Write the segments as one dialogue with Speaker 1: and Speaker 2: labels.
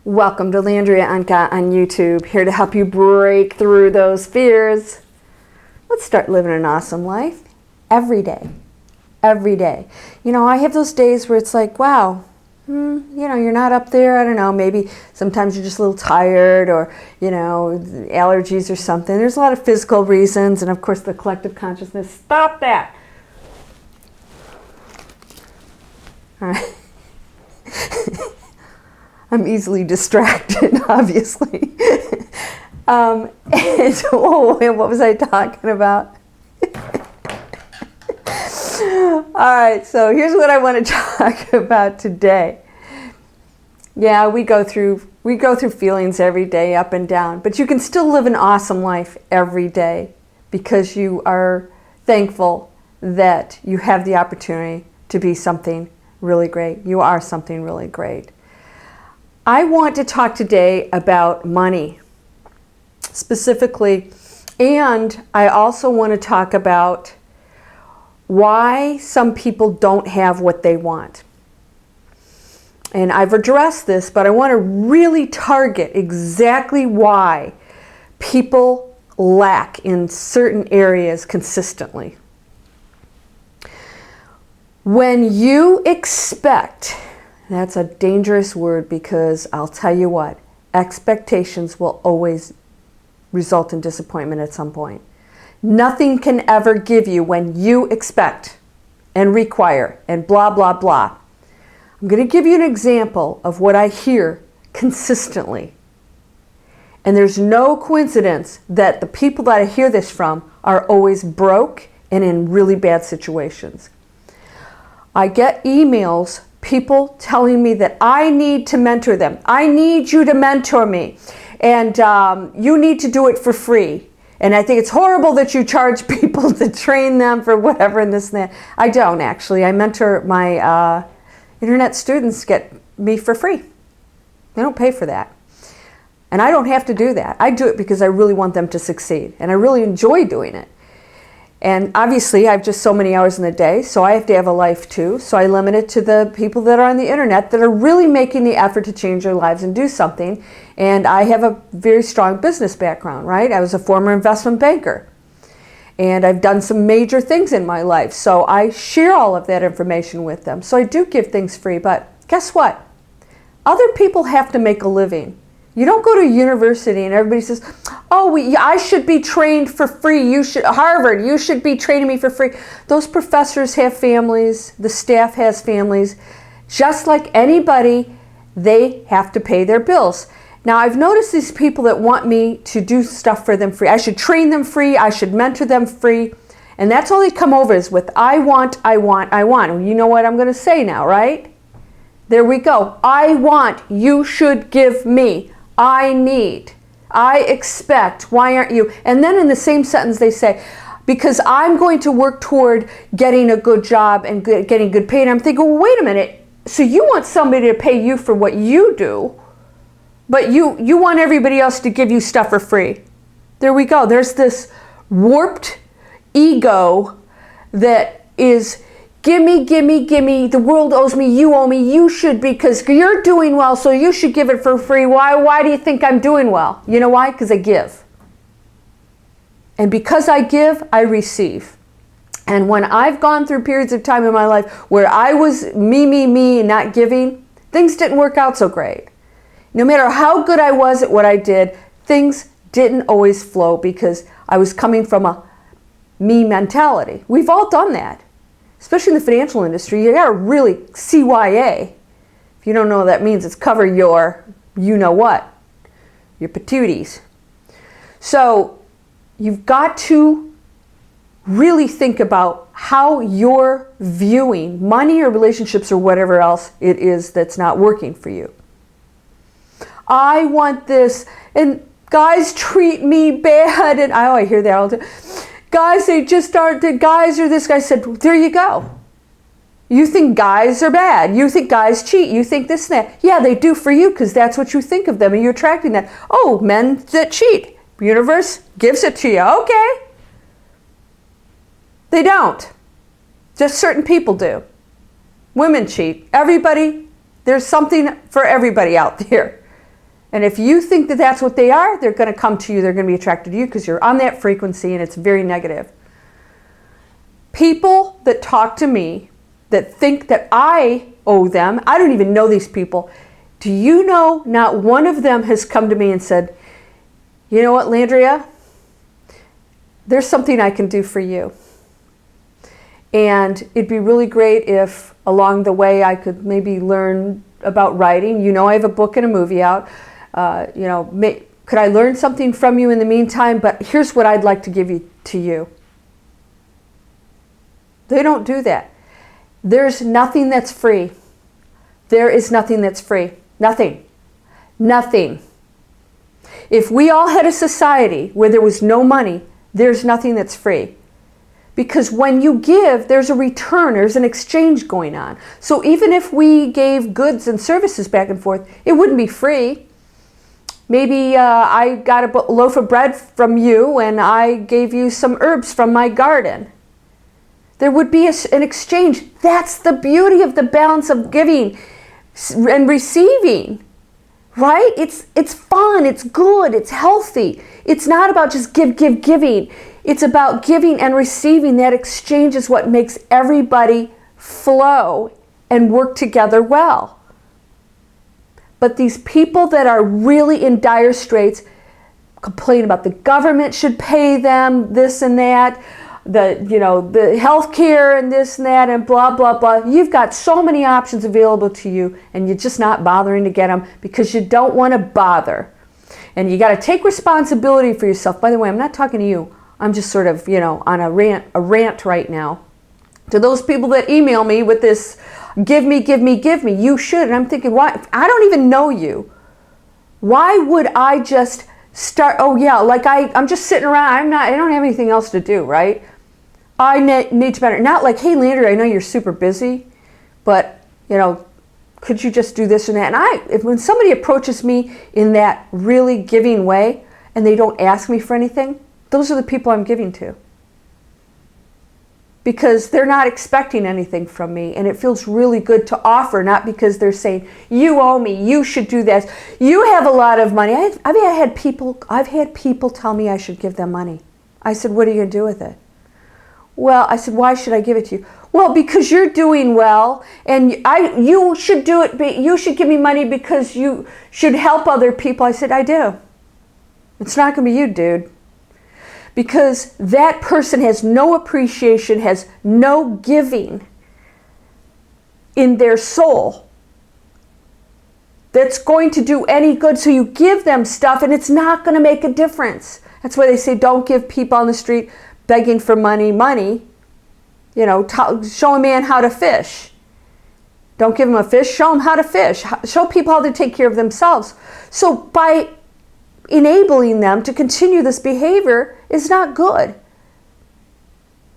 Speaker 1: Welcome to Landria Anka on YouTube, here to help you break through those fears. Let's start living an awesome life every day. Every day. You know, I have those days where it's like, wow, you're not up there. I don't know, maybe sometimes you're just a little tired or, allergies or something. There's a lot of physical reasons, and of course the collective consciousness, stop that. All right. I'm easily distracted, obviously. What was I talking about? All right, so here's what I want to talk about today. Yeah, we go through feelings every day, up and down, but you can still live an awesome life every day because you are thankful that you have the opportunity to be something really great. You are something really great. I want to talk today about money specifically, and I also want to talk about why some people don't have what they want. And I've addressed this, but I want to really target exactly why people lack in certain areas consistently. When you expect, that's a dangerous word because I'll tell you what, expectations will always result in disappointment at some point. Nothing can ever give you when you expect and require and blah, blah, blah. I'm going to give you an example of what I hear consistently. And there's no coincidence that the people that I hear this from are always broke and in really bad situations. I get emails, people telling me that I need to mentor them. I need you to mentor me. And you need to do it for free. And I think it's horrible that you charge people to train them for whatever and this and that. I don't actually. I mentor my internet students, get me for free. They don't pay for that. And I don't have to do that. I do it because I really want them to succeed. And I really enjoy doing it. And obviously, I have just so many hours in the day, so I have to have a life too. So I limit it to the people that are on the internet that are really making the effort to change their lives and do something. And I have a very strong business background, right? I was a former investment banker. And I've done some major things in my life. So I share all of that information with them. So I do give things free, but guess what? Other people have to make a living. You don't go to university and everybody says, I should be trained for free. Harvard, you should be training me for free. Those professors have families. The staff has families. Just like anybody, they have to pay their bills. Now, I've noticed these people that want me to do stuff for them free. I should train them free. I should mentor them free. And that's all they come over is with, I want. Well, you know what I'm going to say now, right? There we go. I want. You should give me. I need, I expect, why aren't you? And then in the same sentence they say, because I'm going to work toward getting a good job and getting good pay. And I'm thinking, well, wait a minute. So you want somebody to pay you for what you do, but you want everybody else to give you stuff for free. There we go. There's this warped ego that is, gimme, the world owes me, you owe me, you should because you're doing well, so you should give it for free. Why do you think I'm doing well? You know why? Because I give. And because I give, I receive. And when I've gone through periods of time in my life where I was me, and not giving, things didn't work out so great. No matter how good I was at what I did, things didn't always flow because I was coming from a me mentality. We've all done that. Especially in the financial industry, you got to really CYA. If you don't know what that means, it's cover your you-know-what, your patooties. So you've got to really think about how you're viewing money or relationships or whatever else it is that's not working for you. I want this, and guys treat me bad, and I hear that all the time. Guys, they just aren't, the guys are this guy. said, well, there you go. You think guys are bad. You think guys cheat. You think this and that. Yeah, they do for you because that's what you think of them and you're attracting that. Oh, men that cheat. Universe gives it to you. Okay. They don't. Just certain people do. Women cheat. Everybody, there's something for everybody out there. And if you think that that's what they are, they're going to come to you. They're going to be attracted to you because you're on that frequency and it's very negative. People that talk to me that think that I owe them, I don't even know these people. Do you know not one of them has come to me and said, you know what, Landria? There's something I can do for you. And it'd be really great if along the way I could maybe learn about writing. You know, I have a book and a movie out. Could I learn something from you in the meantime? But here's what I'd like to give you to you. They don't do that. There's nothing that's free. There is nothing that's free. Nothing. Nothing. If we all had a society where there was no money, there's nothing that's free. Because when you give, there's a return, there's an exchange going on. So even if we gave goods and services back and forth, it wouldn't be free. Maybe I got a loaf of bread from you and I gave you some herbs from my garden. There would be an exchange. That's the beauty of the balance of giving and receiving, right? It's fun, it's good, it's healthy. It's not about just giving. It's about giving and receiving. That exchange is what makes everybody flow and work together well. But these people that are really in dire straits complain about the government should pay them this and that, the health care and this and that and blah, blah, blah. You've got so many options available to you and you're just not bothering to get them because you don't want to bother. And you got to take responsibility for yourself. By the way, I'm not talking to you. I'm just sort of, on a rant right now. To those people that email me with this, give me, you should. And I'm thinking, why? I don't even know you. Why would I just start, I'm just sitting around, I don't have anything else to do, right? I need to better, not like, hey Landry, I know you're super busy, but, could you just do this and that? And when somebody approaches me in that really giving way and they don't ask me for anything, those are the people I'm giving to. Because they're not expecting anything from me and it feels really good to offer, not because they're saying, you owe me, you should do this. You have a lot of money. I've had people tell me I should give them money. I said, what are you going to do with it? Well, I said, why should I give it to you? Well, because you're doing well and you should do it. You should give me money because you should help other people. I said, I do. It's not going to be you, dude. Because that person has no appreciation, has no giving in their soul that's going to do any good. So you give them stuff and it's not going to make a difference. That's why they say don't give people on the street begging for money. Show a man how to fish. Don't give him a fish, show him how to fish. Show people how to take care of themselves. So by enabling them to continue this behavior is not good.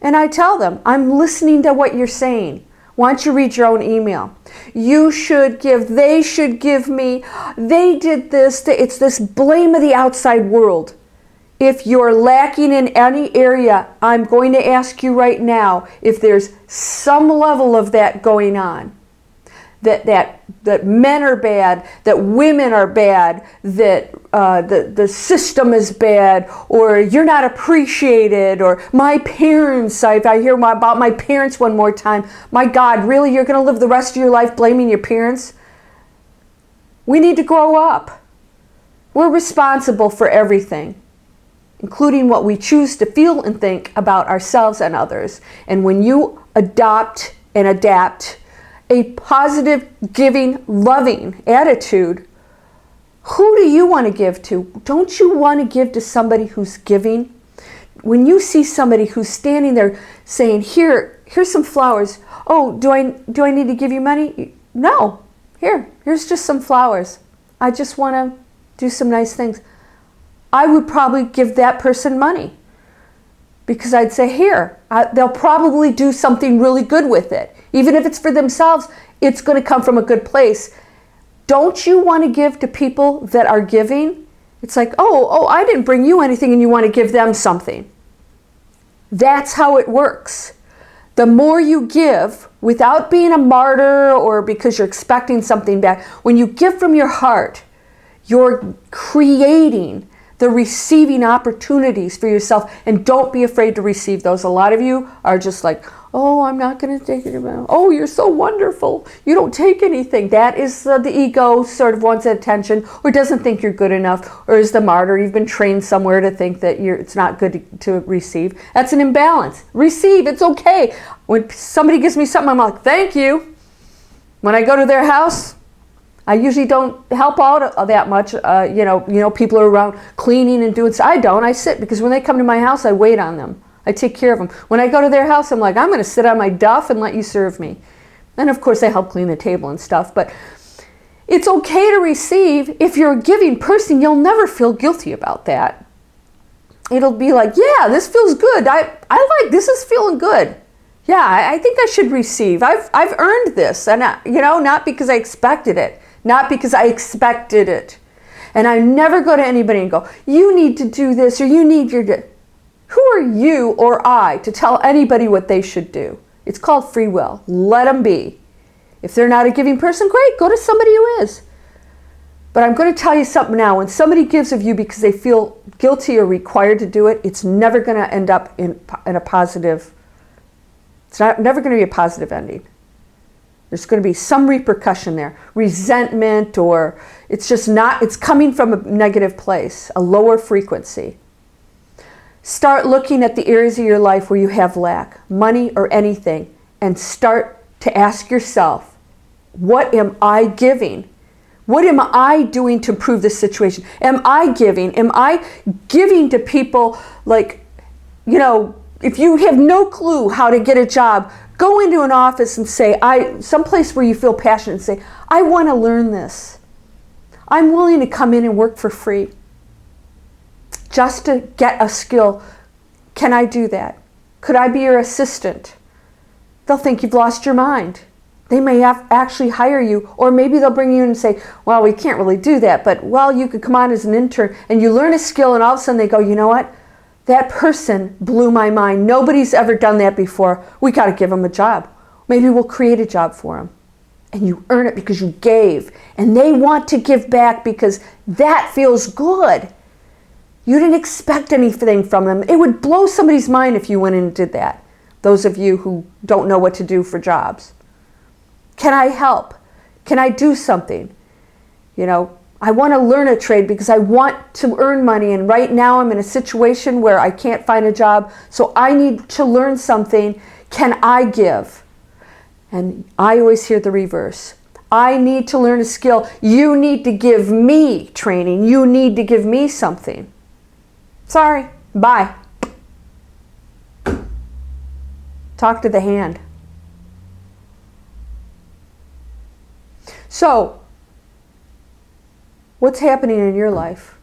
Speaker 1: And I tell them, I'm listening to what you're saying. Why don't you read your own email? You should give, they should give me, they did this. It's this blame of the outside world. If you're lacking in any area, I'm going to ask you right now if there's some level of that going on. That men are bad, that women are bad, that the system is bad, or you're not appreciated, or my parents, if I hear about my parents one more time, my God, really, you're going to live the rest of your life blaming your parents? We need to grow up. We're responsible for everything, including what we choose to feel and think about ourselves and others. And when you adopt and adapt a positive, giving, loving attitude, who do you want to give to? Don't you want to give to somebody who's giving? When you see somebody who's standing there saying, here's some flowers. Oh, do I need to give you money? No. Here's just some flowers. I just want to do some nice things. I would probably give that person money because I'd say, they'll probably do something really good with it. Even if it's for themselves, it's going to come from a good place. Don't you want to give to people that are giving? It's like, oh, I didn't bring you anything and you want to give them something. That's how it works. The more you give, without being a martyr or because you're expecting something back, when you give from your heart, You're creating the receiving opportunities for yourself, and don't be afraid to receive those. A lot of you are just like, oh, I'm not going to take it. Oh, you're so wonderful. You don't take anything. That is the ego sort of wants attention, or doesn't think you're good enough, or is the martyr. You've been trained somewhere to think that it's not good to receive. That's an imbalance. Receive. It's okay. When somebody gives me something, I'm like, thank you. When I go to their house, I usually don't help out that much. People are around cleaning and doing. I don't. I sit, because when they come to my house, I wait on them. I take care of them. When I go to their house, I'm like, I'm going to sit on my duff and let you serve me. And of course, I help clean the table and stuff. But it's okay to receive. If you're a giving person, you'll never feel guilty about that. It'll be like, yeah, this feels good. I like this. Is feeling good. Yeah, I think I should receive. I've earned this, and not because I expected it. Not because I expected it. And I never go to anybody and go, you need to do this, or you need your... Who are you or I to tell anybody what they should do? It's called free will. Let them be. If they're not a giving person, great, go to somebody who is. But I'm going to tell you something now. When somebody gives of you because they feel guilty or required to do it, it's never going to end up in a positive... It's never going to be a positive ending. There's going to be some repercussion there, resentment, or it's just not, it's coming from a negative place, a lower frequency. Start looking at the areas of your life where you have lack, money or anything, and start to ask yourself, what am I giving? What am I doing to improve this situation? Am I giving? Am I giving to people like, if you have no clue how to get a job, go into an office and say, someplace where you feel passionate, and say, I want to learn this. I'm willing to come in and work for free just to get a skill. Can I do that? Could I be your assistant? They'll think you've lost your mind. They may actually hire you, or maybe they'll bring you in and say, well, we can't really do that, but you could come on as an intern and you learn a skill, and all of a sudden they go, you know what? That person blew my mind. Nobody's ever done that before. We got to give them a job. Maybe we'll create a job for them. And you earn it because you gave. And they want to give back because that feels good. You didn't expect anything from them. It would blow somebody's mind if you went in and did that. Those of you who don't know what to do for jobs. Can I help? Can I do something? I want to learn a trade because I want to earn money, and right now I'm in a situation where I can't find a job, so I need to learn something. Can I give? And I always hear the reverse. I need to learn a skill. You need to give me training. You need to give me something. Sorry, bye. Talk to the hand. So, what's happening in your life?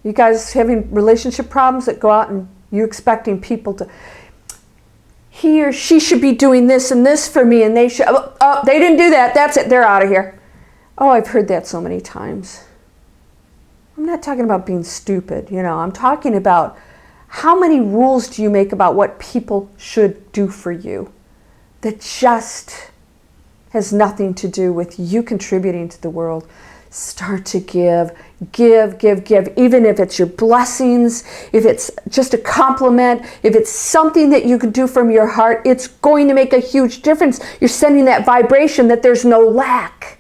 Speaker 1: You guys having relationship problems that go out and you expecting people to, he or she should be doing this and this for me, and they should, they didn't do that, that's it, they're out of here. Oh, I've heard that so many times. I'm not talking about being stupid, I'm talking about how many rules do you make about what people should do for you that just has nothing to do with you contributing to the world. Start to give, even if it's your blessings, if it's just a compliment, if it's something that you can do from your heart, it's going to make a huge difference. You're sending that vibration that there's no lack.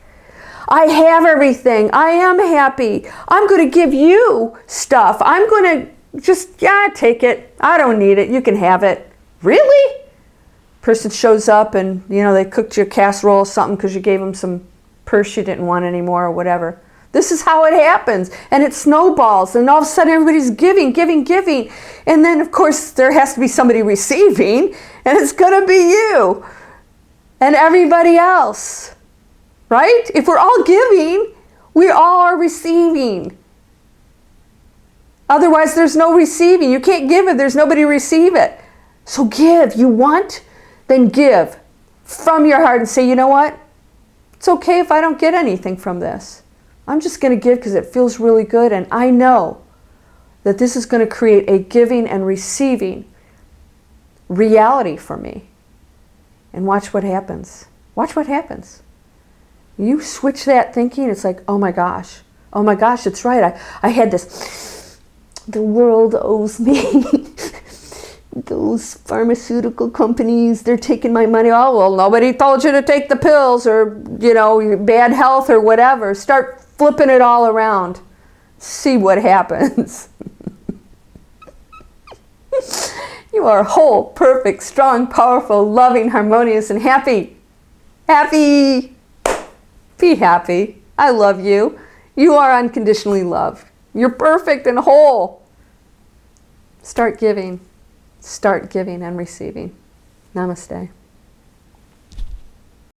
Speaker 1: I have everything. I am happy. I'm going to give you stuff. I'm going to just, take it. I don't need it. You can have it. Really? Person shows up and, they cooked you a casserole or something because you gave them some purse you didn't want anymore or whatever. This is how it happens. And it snowballs. And all of a sudden everybody's giving. And then, of course, there has to be somebody receiving. And it's going to be you and everybody else. Right? If we're all giving, we all are receiving. Otherwise, there's no receiving. You can't give it. There's nobody to receive it. So give. You want? Then give from your heart and say, you know what? It's okay if I don't get anything from this. I'm just going to give because it feels really good, and I know that this is going to create a giving and receiving reality for me. And watch what happens. Watch what happens. You switch that thinking, it's like, oh my gosh, it's right. I had this, the world owes me. Those pharmaceutical companies, they're taking my money. Oh, well, nobody told you to take the pills, or, bad health or whatever. Start flipping it all around. See what happens. You are whole, perfect, strong, powerful, loving, harmonious, and happy. Happy. Be happy. I love you. You are unconditionally loved. You're perfect and whole. Start giving. Start giving and receiving. Namaste.